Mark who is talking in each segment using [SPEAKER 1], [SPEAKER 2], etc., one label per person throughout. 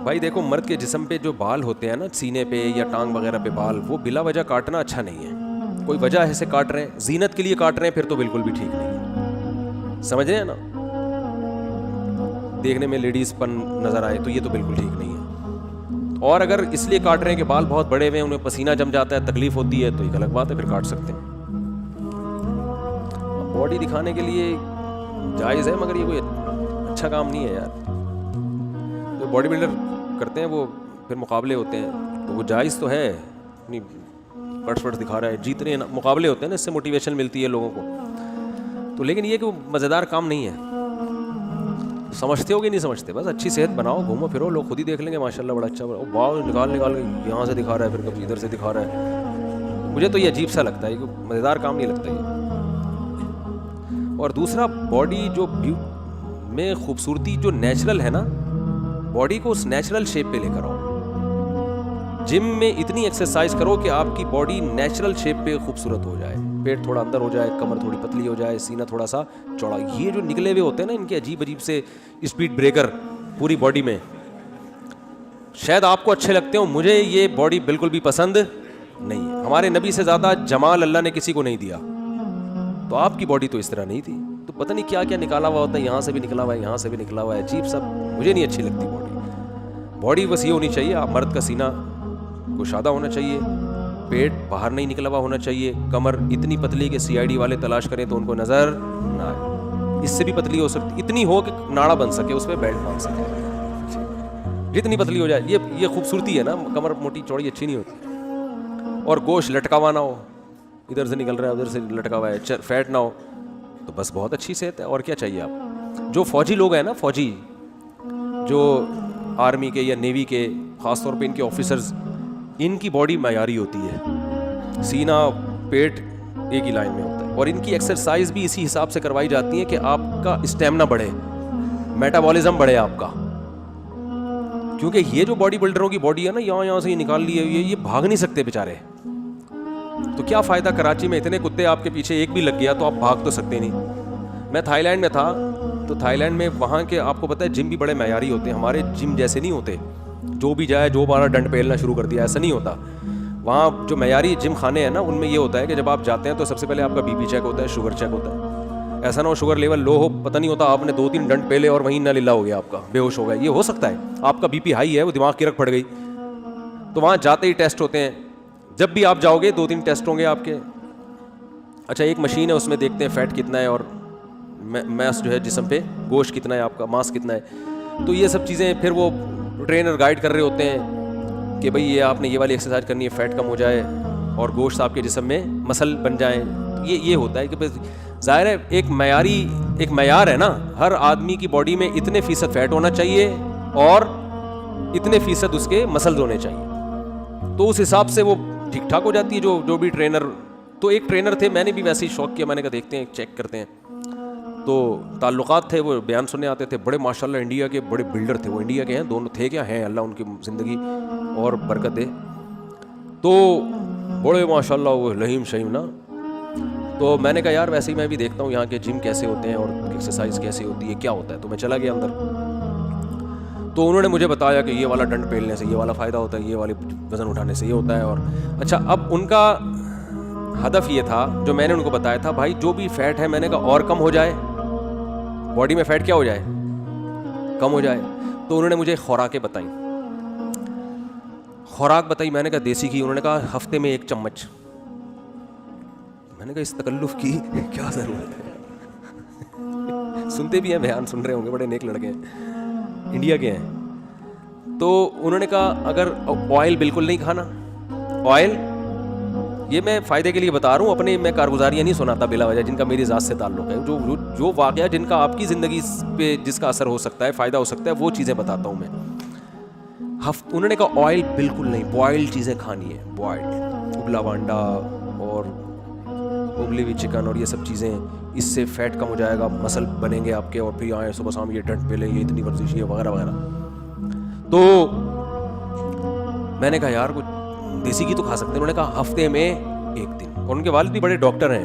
[SPEAKER 1] بھائی دیکھو مرد کے جسم پہ جو بال ہوتے ہیں نا سینے پہ یا ٹانگ وغیرہ پہ بال, وہ بلا وجہ کاٹنا اچھا نہیں ہے. کوئی وجہ ہے سے کاٹ رہے ہیں, زینت کے لیے کاٹ رہے ہیں, پھر تو بالکل بھی ٹھیک نہیں ہے. سمجھ رہے ہیں نا, دیکھنے میں لیڈیز پن نظر آئے تو یہ تو بالکل ٹھیک نہیں ہے. اور اگر اس لیے کاٹ رہے ہیں کہ بال بہت بڑے ہوئے ہیں, انہیں پسینہ جم جاتا ہے, تکلیف ہوتی ہے, تو ایک الگ بات ہے, پھر کاٹ سکتے ہیں. باڈی دکھانے کے لیے جائز ہے, مگر یہ کوئی اچھا کام نہیں ہے یار. جو باڈی بلڈر کرتے ہیں وہ پھر مقابلے ہوتے ہیں, تو وہ جائز تو ہے, اپنی پرس ورس دکھا رہا ہے, جیتنے مقابلے ہوتے ہیں نا, اس سے موٹیویشن ملتی ہے لوگوں کو. تو لیکن یہ کہ وہ مزیدار کام نہیں ہے. سمجھتے ہو کہ نہیں سمجھتے, بس اچھی صحت بناؤ, گھومو پھرو, لوگ خود ہی دیکھ لیں گے ماشاء اللہ بڑا اچھا, واو نکال کے یہاں سے دکھا رہا ہے, پھر کبھی ادھر سے دکھا رہا ہے. مجھے تو یہ عجیب سا لگتا ہے, یہ مزیدار کام نہیں لگتا یہ. اور دوسرا, باڈی جو میں خوبصورتی جو نیچرل ہے نا, باڈی کو اس نیچرل شیپ پہ لے کر آؤ. جم میں اتنی ایکسرسائز کرو کہ آپ کی باڈی نیچرل شیپ پہ خوبصورت ہو جائے, پیٹ تھوڑا اندر ہو جائے, کمر تھوڑی پتلی ہو جائے, سینہ تھوڑا سا چوڑا. یہ جو نکلے ہوئے ہوتے ہیں نا ان کے عجیب عجیب سے اسپیڈ بریکر پوری باڈی میں, شاید آپ کو اچھے لگتے ہوں, مجھے یہ باڈی بالکل بھی پسند نہیں ہے. ہمارے نبی سے زیادہ جمال اللہ نے کسی کو نہیں دیا, تو آپ کی باڈی تو اس طرح نہیں تھی. تو پتہ نہیں کیا کیا نکالا ہوا ہوتا ہے, یہاں سے بھی نکلا ہوا ہے, یہاں سے بھی نکلا ہوا ہے, عجیب سب. مجھے نہیں اچھی لگتی باڈی بس یہ ہونی چاہیے, آپ مرد کا سینہ کشادہ ہونا چاہیے, پیٹ باہر نہیں نکلا ہوا ہونا چاہیے, کمر اتنی پتلی کہ سی آئی ڈی والے تلاش کریں تو ان کو نظر نہ آئے, اس سے بھی پتلی ہو سکتی, اتنی ہو کہ ناڑا بن سکے, اس پہ بیلٹ باندھ سکے, جتنی پتلی ہو جائے. یہ خوبصورتی ہے نا, کمر موٹی چوڑی اچھی نہیں ہوتی. اور گوشت لٹکا ہوا نہ ہو, ادھر سے نکل رہا ہے ادھر سے لٹکا ہوا ہے, فیٹ نہ ہو, تو بس بہت اچھی صحت ہے. اور کیا چاہیے آپ. جو فوجی لوگ ہیں نا, فوجی جو آرمی کے یا نیوی کے, خاص طور پہ ان کے آفیسرز, ان کی باڈی معیاری ہوتی ہے, سینہ پیٹ ایک ہی لائن میں ہوتا ہے. اور ان کی ایکسرسائز بھی اسی حساب سے کروائی جاتی ہے کہ آپ کا اسٹیمنا بڑھے, میٹابولزم بڑھے آپ کا. کیونکہ یہ جو باڈی بلڈروں کی باڈی ہے نا, یہاں سے یہ نکال لی ہے, یہ بھاگ نہیں سکتے بیچارے. تو کیا فائدہ, کراچی میں اتنے کتے آپ کے پیچھے, ایک بھی لگ گیا تو آپ بھاگ تو سکتے نہیں. میں تھائی لینڈ میں تھا, تو تھائی لینڈ میں وہاں کے آپ کو پتہ ہے جم بھی بڑے معیاری ہوتے ہیں, ہمارے جم جیسے نہیں ہوتے, جو بھی جائے جو بارہ ڈنڈ پھیلنا شروع کر دیا, ایسا نہیں ہوتا. وہاں جو معیاری جم خانے ہیں نا, ان میں یہ ہوتا ہے کہ جب آپ جاتے ہیں تو سب سے پہلے آپ کا بی پی چیک ہوتا ہے, شوگر چیک ہوتا ہے. ایسا نہ ہو شوگر لیول لو ہو, پتہ نہیں ہوتا, آپ نے 2-3 ڈنڈ پہلے اور وہیں نہ للہ ہو گیا, آپ کا بے ہوش ہو گیا. یہ ہو سکتا ہے, آپ کا بی پی ہائی ہے, وہ دماغ کی رکھ پڑ گئی. تو وہاں جاتے ہی ٹیسٹ ہوتے ہیں, جب بھی آپ جاؤ گے 2-3 ٹیسٹ ہوں گے آپ کے. اچھا, ایک مشین ہے, اس میں دیکھتے ہیں فیٹ کتنا ہے, اور میس جو ہے جسم پہ, گوشت کتنا ہے آپ کا, ماس کتنا ہے. تو یہ سب چیزیں پھر وہ ٹرینر گائیڈ کر رہے ہوتے ہیں کہ بھئی یہ آپ نے یہ والی ایکسرسائز کرنی ہے, فیٹ کم ہو جائے اور گوشت آپ کے جسم میں مسل بن جائیں. یہ ہوتا ہے کہ ظاہر ہے ایک معیار ہے نا, ہر آدمی کی باڈی میں اتنے فیصد فیٹ ہونا چاہیے اور اتنے فیصد اس کے مسلز ہونے چاہیے, تو اس حساب سے وہ ٹھیک ٹھاک ہو جاتی ہے. جو بھی ٹرینر, تو ایک ٹرینر تھے, میں نے بھی ویسے ہی شوق کیا, میں نے کہا دیکھتے ہیں چیک کرتے ہیں. تو تعلقات تھے, وہ بیان سننے آتے تھے, بڑے ماشاءاللہ انڈیا کے بڑے بلڈر تھے. وہ انڈیا کے ہیں دونوں, تھے کیا ہیں, اللہ ان کی زندگی اور برکت دے. تو بڑے ماشاءاللہ وہ لہیم شہیم نا. تو میں نے کہا یار ویسے ہی میں بھی دیکھتا ہوں یہاں کے جم کیسے ہوتے ہیں اور ایکسرسائز کیسے ہوتی ہے, کیا ہوتا ہے. تو میں چلا گیا اندر, تو انہوں نے مجھے بتایا کہ یہ والا ڈنڈ پھیلنے سے یہ والا فائدہ ہوتا ہے, یہ والی وزن اٹھانے سے یہ ہوتا ہے. اور اچھا, اب ان کا ہدف یہ تھا جو میں نے ان کو بتایا تھا, بھائی جو بھی فیٹ ہے, میں نے کہا اور کم ہو جائے, باڈی میں فیٹ کیا ہو جائے, کم ہو جائے. تو انہوں نے مجھے خوراکیں بتائیں, خوراک بتائی. میں نے کہا دیسی گھی. انہوں نے کہا ہفتے میں 1 چمچ. میں نے کہا اس تکلف کی کیا ضرورت ہے. سنتے بھی ہیں, بیان سن رہے ہوں گے, بڑے نیک لڑکے ہیں, انڈیا کے ہیں. تو انہوں نے کہا اگر آئل بالکل نہیں کھانا, آئل, یہ میں فائدے کے لیے بتا رہا ہوں, اپنے میں کارگزاریاں نہیں سناتا بلا وجہ, جن کا میری ذات سے تعلق ہے, جو واقعہ جن کا آپ کی زندگی پہ جس کا اثر ہو سکتا ہے, فائدہ ہو سکتا ہے, وہ چیزیں بتاتا ہوں میں. انہوں نے کہا آئل بالکل نہیں, بوائلڈ چیزیں کھانی ہے, بوائلڈ, ابلا ہوا انڈا اور ابلی ہوئی چکن اور یہ سب چیزیں, اس سے فیٹ کم ہو جائے گا, مسل بنیں گے آپ کے, اور پھر آئیں صبح شام یہ ڈنڈ پہ لیں, یہ اتنی ورزش, یہ وغیرہ وغیرہ. تو میں نے کہا یار کچھ دیسی گھی تو کھا سکتے ہیں. انہوں نے کہا ہفتے میں 1 دن. اور ان کے والد بھی بڑے ڈاکٹر ہیں,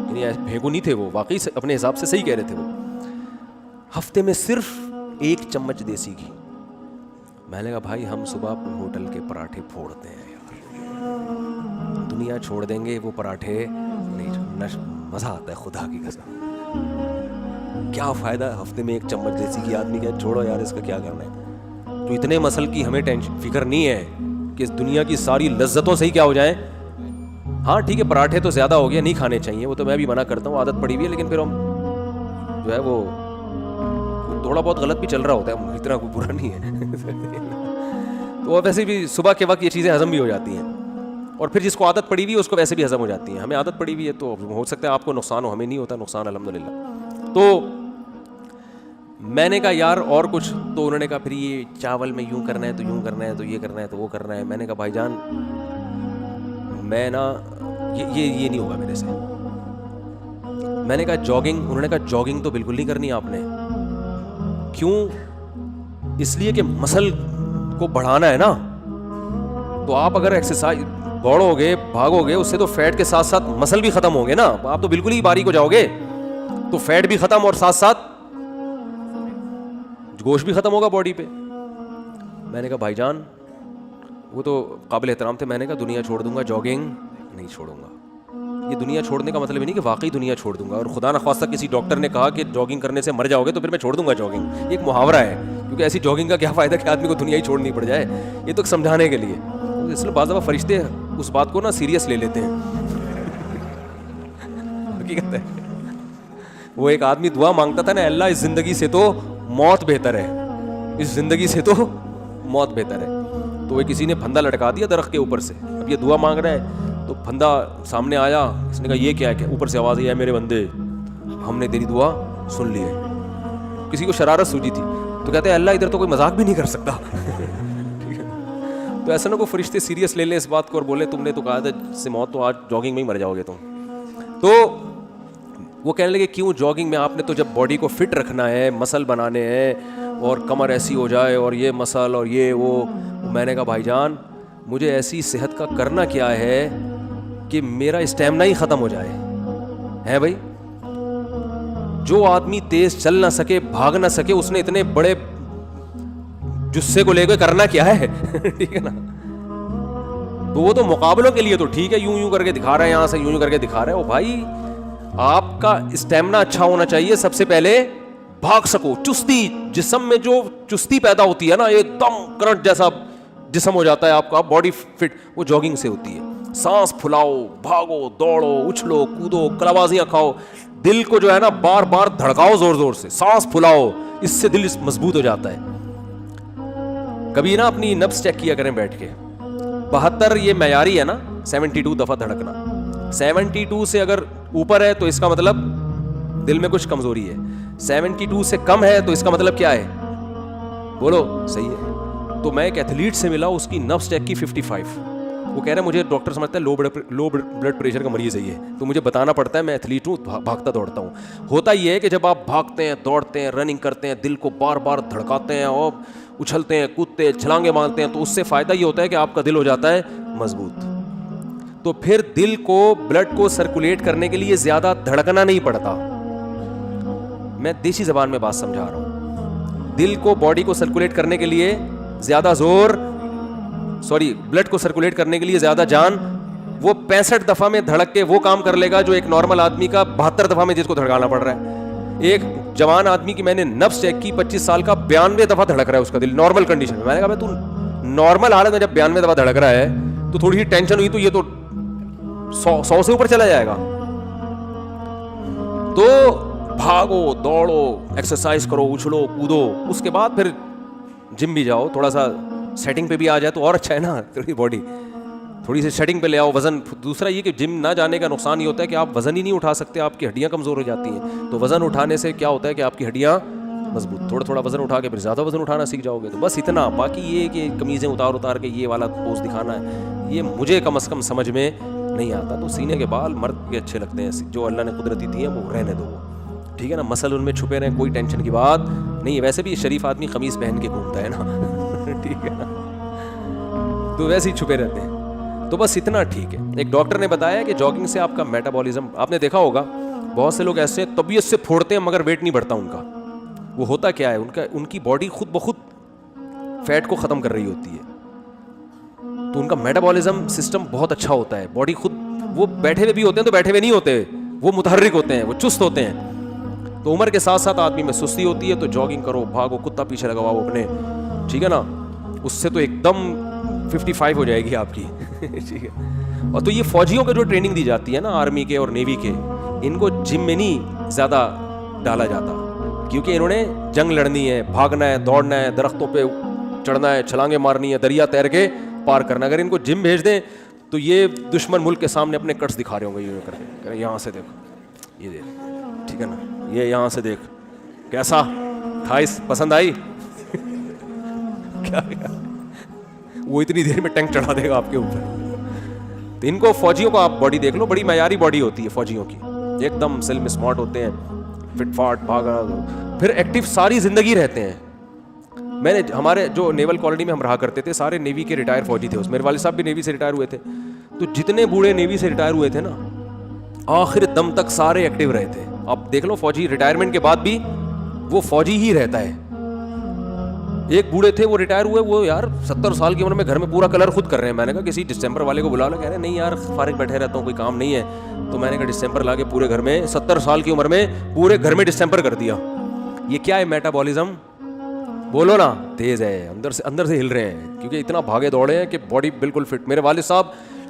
[SPEAKER 1] یعنی بھیگو نہیں تھے وہ, واقعی اپنے حساب سے صحیح کہہ رہے تھے وہ. ہفتے میں صرف 1 چمچ دیسی گھی. میں نے کہا بھائی ہم صبح ہوٹل کے پراٹھے پھوڑتے ہیں یار, دنیا چھوڑ دیں گے وہ پراٹھے نہیں, مزہ آتا ہے خدا کی قسم. کیا فائدہ ہفتے میں ایک چمچ دیسی گھی آدمی کا, چھوڑو یار اس کا کیا کرنا ہے. تو اتنے مسل کی ہمیں ٹینشن فکر نہیں ہے کہ اس دنیا کی ساری لذتوں سے ہی کیا ہو جائیں. ہاں ٹھیک ہے پراٹھے تو زیادہ ہو گیا, نہیں کھانے چاہیے, وہ تو میں بھی منع کرتا ہوں, عادت پڑی ہوئی ہے, لیکن پھر ہم جو ہے وہ تھوڑا بہت غلط بھی چل رہا ہوتا ہے, اتنا کوئی برا نہیں ہے. تو ویسے بھی صبح کے وقت یہ چیزیں ہضم بھی ہو جاتی ہیں, اور پھر جس کو عادت پڑی ہوئی ہے اس کو ویسے بھی ہضم ہو جاتی ہیں. ہمیں عادت پڑی ہوئی ہے تو ہو سکتا ہے آپ کو نقصان ہو, ہمیں نہیں ہوتا نقصان الحمدللہ. تو میں نے کہا یار اور کچھ, تو انہوں نے کہا پھر یہ چاول میں یوں کرنا ہے تو یوں کرنا ہے تو یہ کرنا ہے تو وہ کرنا ہے. میں نے کہا بھائی جان میں نا یہ نہیں ہوگا میرے سے. میں نے کہا جاگنگ, انہوں نے کہا جاگنگ تو بالکل نہیں کرنی آپ نے. کیوں؟ اس لیے کہ مسل کو بڑھانا ہے نا, تو آپ اگر ایکسرسائز دوڑو گے بھاگو گے اس سے تو فیٹ کے ساتھ ساتھ مسل بھی ختم ہوں گے نا, آپ تو بالکل ہی باریک ہو جاؤ گے, تو فیٹ بھی ختم اور ساتھ ساتھ گوشت بھی ختم ہوگا باڈی پہ. میں نے کہا بھائی جان وہ تو قابل احترام تھے, میں نے کہا دنیا چھوڑ دوں گا, جاگنگ نہیں چھوڑوں گا. یہ دنیا چھوڑنے کا مطلب یہ نہیں کہ واقعی دنیا چھوڑ دوں گا, اور خدا نخواستہ کسی ڈاکٹر نے کہا کہ جاگنگ کرنے سے مر جاؤ گے تو پھر میں چھوڑ دوں گا جاگنگ. یہ ایک محاورہ ہے, کیونکہ ایسی جاگنگ کا کیا فائدہ کہ آدمی کو دنیا ہی چھوڑنی پڑ جائے. یہ تو سمجھانے کے لیے, اس لیے بعض دفعہ فرشتے اس بات کو نا سیریس لے لیتے ہیں. حقیقت ہے, وہ ایک آدمی دعا مانگتا تھا نا, اللہ اس زندگی سے تو موت بہتر ہے, اس زندگی سے تو موت بہتر ہے. تو وہ کسی نے پھندا لٹکا دیا درخت کے اوپر سے, اب یہ دعا مانگ رہا ہے تو پھندا سامنے آیا, اس نے کہا یہ کیا ہے, اوپر سے آواز آئی ہے میرے بندے ہم نے تیری دعا سن لی ہے. کسی کو شرارت سوجی تھی تو کہتے ہیں اللہ ادھر تو کوئی مذاق بھی نہیں کر سکتا. تو ایسا نہ کوئی فرشتے سیریس لے لیں اس بات کو اور بولے تم نے تو کہا تھا سے موت تو آج جاگنگ میں ہی مر جاؤ گے تم. تو وہ کہنے لگے کیوں جاگنگ میں, آپ نے تو جب باڈی کو فٹ رکھنا ہے, مسل بنانے ہیں, اور کمر ایسی ہو جائے اور یہ مسل اور یہ وہ. میں نے کہا بھائی جان مجھے ایسی صحت کا کرنا کیا ہے کہ میرا اسٹیمنا ہی ختم ہو جائے ہے بھائی. جو آدمی تیز چل نہ سکے بھاگ نہ سکے, اس نے اتنے بڑے جسے کو لے کے کرنا کیا ہے. ٹھیک ہے نا, تو وہ تو مقابلوں کے لیے تو ٹھیک ہے, یوں کر کے دکھا رہا ہے, یہاں سے یوں کر کے دکھا رہا ہے. وہ بھائی آپ کا اسٹیمنا اچھا ہونا چاہیے, سب سے پہلے بھاگ سکو, چستی, جسم میں جو چستی پیدا ہوتی ہے نا, ایک دم کرنٹ جیسا جسم ہو جاتا ہے آپ کا, باڈی فٹ, وہ جاگنگ سے ہوتی ہے. سانس پھلاؤ, بھاگو, دوڑو, اچھلو, کودو, کلابازیاں کھاؤ, دل کو جو ہے نا بار بار دھڑکاؤ زور زور سے, سانس پھلاؤ, اس سے دل مضبوط ہو جاتا ہے. کبھی نا اپنی نبض چیک کیا کریں بیٹھ کے. 72 یہ معیاری ہے نا, 72 دفعہ دھڑکنا. 72 سے اگر اوپر ہے تو اس کا مطلب دل میں کچھ کمزوری ہے, 72 سے کم ہے تو اس کا مطلب کیا ہے, بولو صحیح ہے. تو میں ایک ایتھلیٹ سے ملا, اس کی نبض چیک کی 55. وہ کہہ رہے ہیں مجھے ڈاکٹر سمجھتا ہے لو بلڈ پریشر کا مریض ہے یہ, تو مجھے بتانا پڑتا ہے میں ایتھلیٹ ہوں, بھاگتا دوڑتا ہوں. ہوتا یہ ہے کہ جب آپ بھاگتے ہیں, دوڑتے ہیں, رننگ کرتے ہیں, دل کو بار بار دھڑکاتے ہیں اور اچھلتے ہیں, کودتے ہیں, چھلانگیں مارتے ہیں, تو اس سے فائدہ یہ ہوتا ہے کہ آپ کا دل ہو جاتا ہے مضبوط. تو پھر دل کو, بلڈ کو سرکولیٹ کرنے کے لیے زیادہ دھڑکنا نہیں پڑتا. میں دیسی زبان میں بات سمجھا رہا ہوں. دل کو, باڈی کو سرکولیٹ کرنے کے لیے زیادہ بلڈ کو سرکولیٹ کرنے کے لیے زیادہ جان وہ 65 دفعہ میں دھڑک کے وہ کام کر لے گا جو ایک نارمل آدمی کا 72 دفعہ میں جس کو دھڑکانا پڑ رہا ہے. ایک جوان آدمی کی میں نے نبض چیک کی, 25 سال کا, 92 دفعہ دھڑک رہا ہے اس کا دل نارمل کنڈیشن میں. میں نے کہا تو نارمل حالت میں جب 92 دفعہ دھڑک رہا ہے تو تھوڑی سی ٹینشن ہوئی تو یہ تو 100 سے اوپر چلا جائے گا. تو بھاگو, دوڑو, ایکسرسائز کرو, اچھلو, کودو, اس کے بعد پھر جم بھی جاؤ, تھوڑا سا سیٹنگ پہ بھی آ جائے تو اور اچھا ہے نا, باڈی تھوڑی سی سیٹنگ پہ لے آؤ. وزن, دوسرا یہ کہ جم نہ جانے کا نقصان یہ ہوتا ہے کہ آپ وزن ہی نہیں اٹھا سکتے, آپ کی ہڈیاں کمزور ہو جاتی ہیں. تو وزن اٹھانے سے کیا ہوتا ہے کہ آپ کی ہڈیاں مضبوط, تھوڑا وزن اٹھا کے پھر زیادہ وزن اٹھانا سیکھ جاؤ گے. تو بس اتنا. باقی یہ کہ قمیضیں اتار کے یہ والا پوز دکھانا ہے, یہ مجھے کم از کم سمجھ میں نہیں آتا. تو سینے کے بال مرد کے اچھے لگتے ہیں, جو اللہ نے قدرتی دی ہیں وہ رہنے دو, ٹھیک ہے نا. مسل ان میں چھپے رہیں, کوئی ٹینشن کی بات نہیں ہے. ویسے بھی شریف آدمی قمیض پہن کے گھومتا ہے نا, ٹھیک ہے نا, تو ویسے ہی چھپے رہتے ہیں. تو بس اتنا ٹھیک ہے. ایک ڈاکٹر نے بتایا کہ جاگنگ سے آپ کا میٹابولزم, آپ نے دیکھا ہوگا بہت سے لوگ ایسے طبیعت سے پھوڑتے ہیں مگر ویٹ نہیں بڑھتا ان کا. وہ ہوتا کیا ہے, ان کی باڈی خود بخود فیٹ کو ختم کر رہی ہوتی ہے, تو ان کا میٹابولزم سسٹم بہت اچھا ہوتا ہے. باڈی خود, وہ بیٹھے ہوئے بھی ہوتے ہیں تو بیٹھے ہوئے نہیں ہوتے, وہ متحرک ہوتے ہیں, وہ چست ہوتے ہیں. تو عمر کے ساتھ ساتھ آدمی میں سستی ہوتی ہے, تو جاگنگ کرو, بھاگو, کتا پیچھے لگاؤ اپنے, ٹھیک ہے نا, اس سے تو ایک دم 55 ہو جائے گی آپ کی. ٹھیک ہے. اور تو یہ فوجیوں کو جو ٹریننگ دی جاتی ہے نا, آرمی کے اور نیوی کے, ان کو جم میں نہیں زیادہ ڈالا جاتا, کیونکہ انہوں نے جنگ لڑنی ہے, بھاگنا ہے, دوڑنا ہے, درختوں پہ چڑھنا ہے, چھلانگیں مارنی ہے, دریا تیر کے پار کرنا. اگر ان کو جم بھیج دیں تو یہ دشمن ملک کے سامنے اپنے کٹس دکھا رہے ہوں گے, یہ کر کے, یہاں سے دیکھو, یہ دیکھ, ٹھیک ہے نا, یہ یہاں سے دیکھ, کیسا کھائس, پسند آئی, کیا وہ اتنی دیر میں ٹینک چڑھا دے گا آپ کے اوپر. تو ان کو, فوجیوں کو آپ باڈی دیکھ لو, بڑی معیاری باڈی ہوتی ہے فوجیوں کی, ایک دم سلم اسمارٹ ہوتے ہیں, فٹ فاٹ, بھاگا, پھر ایکٹیو ساری زندگی رہتے ہیں. میں نے, ہمارے جو نیول کالونی میں ہم رہا کرتے تھے, سارے نیوی کے ریٹائر فوجی تھے. میرے والد صاحب بھی نیوی سے ریٹائر ہوئے تھے, تو جتنے بوڑھے نیوی سے ریٹائر ہوئے تھے نا, آخر دم تک سارے ایکٹیو رہے تھے. اب دیکھ لو, فوجی ریٹائرمنٹ کے بعد بھی وہ فوجی ہی رہتا ہے. ایک بوڑھے تھے, وہ ریٹائر ہوئے, وہ یار 70 سال کی عمر میں گھر میں پورا کلر خود کر رہے ہیں. میں نے کہا کسی ڈسمبر والے کو بلا لو, کہہ رہے نہیں یار فارغ بیٹھے رہتا ہوں, کوئی کام نہیں ہے. تو میں نے کہا ڈسمبر لا کے پورے گھر میں 70 سال کی عمر میں پورے گھر میں ڈسمبر کر دیا. یہ کیا ہے, میٹابولزم, بولو نا, تیز ہے, اندر سے ہل رہے ہیں, کیونکہ اتنا بھاگے دوڑے ہیں کہ باڈی بالکل فٹ. میرے والد صاحب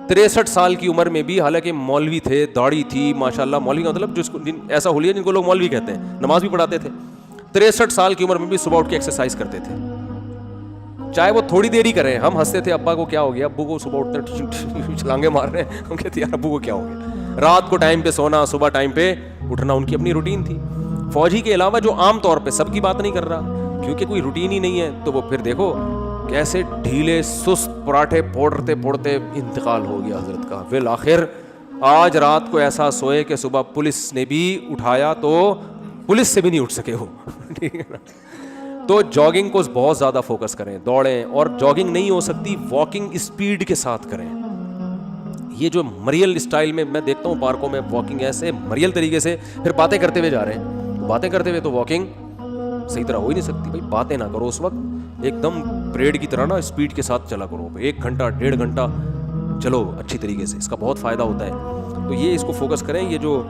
[SPEAKER 1] 63 سال کی عمر میں بھی, حالانکہ مولوی تھے, داڑھی تھی ماشاءاللہ, مولوی کا مطلب جس کو ایسا حلیہ جن کو لوگ مولوی کہتے ہیں, نماز بھی پڑھاتے تھے, 63 سال کی عمر میں بھی صبح اٹھ کے ایکسرسائز کرتے تھے, چاہے وہ تھوڑی دیر ہی کریں. ہم ہنستے تھے, ابا کو کیا ہو گیا, ابو کو صبح اٹھتے چھلانگے مار رہے ہیں, ہم کہتے یار ابو کو کیا ہو گیا. رات کو ٹائم پہ سونا, صبح ٹائم پہ اٹھنا, ان کی اپنی روٹین تھی. فوجی کے علاوہ جو عام طور پہ, سب کی بات نہیں کر رہا کیونکہ کوئی روٹین ہی نہیں ہے, تو وہ پھر دیکھو کیسے ڈھیلے سست پراٹھے پھوڑتے پھوڑتے انتقال ہو گیا حضرت کا. بالآخر آج رات کو ایسا سوئے کہ صبح پولیس نے بھی اٹھایا تو پولیس سے بھی نہیں اٹھ سکے ہو. ٹھیک ہے نا. تو جاگنگ کو بہت زیادہ فوکس کریں, دوڑیں, اور جاگنگ نہیں ہو سکتی واکنگ اسپیڈ کے ساتھ کریں. یہ جو مریل اسٹائل میں میں دیکھتا ہوں پارکوں میں واکنگ ایسے مریل طریقے سے, پھر باتیں کرتے ہوئے جا رہے ہیں, باتیں کرتے ہوئے تو واکنگ صحیح طرح ہو ہی نہیں سکتی. بھائی باتیں نہ کرو اس وقت, ایک دم پریڈ کی طرح نا اسپیڈ کے ساتھ چلا کرو, 1 گھنٹہ 1.5 گھنٹہ چلو اچھی طریقے سے, اس کا بہت فائدہ ہوتا ہے. تو یہ اس کو فوکس کریں. یہ جو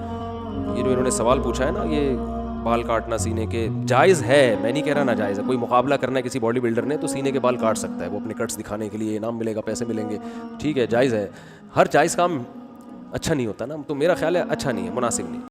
[SPEAKER 1] انہوں نے سوال پوچھا ہے نا, یہ بال کاٹنا سینے کے, جائز ہے, میں نہیں کہہ رہا ناجائز ہے. کوئی مقابلہ کرنا ہے کسی باڈی بلڈر نے تو سینے کے بال کاٹ سکتا ہے, وہ اپنے کٹس دکھانے کے لیے, انعام ملے گا, پیسے ملیں گے, ٹھیک ہے, جائز ہے. ہر جائز کام اچھا نہیں ہوتا نا, تو میرا خیال ہے اچھا نہیں ہے, مناسب نہیں.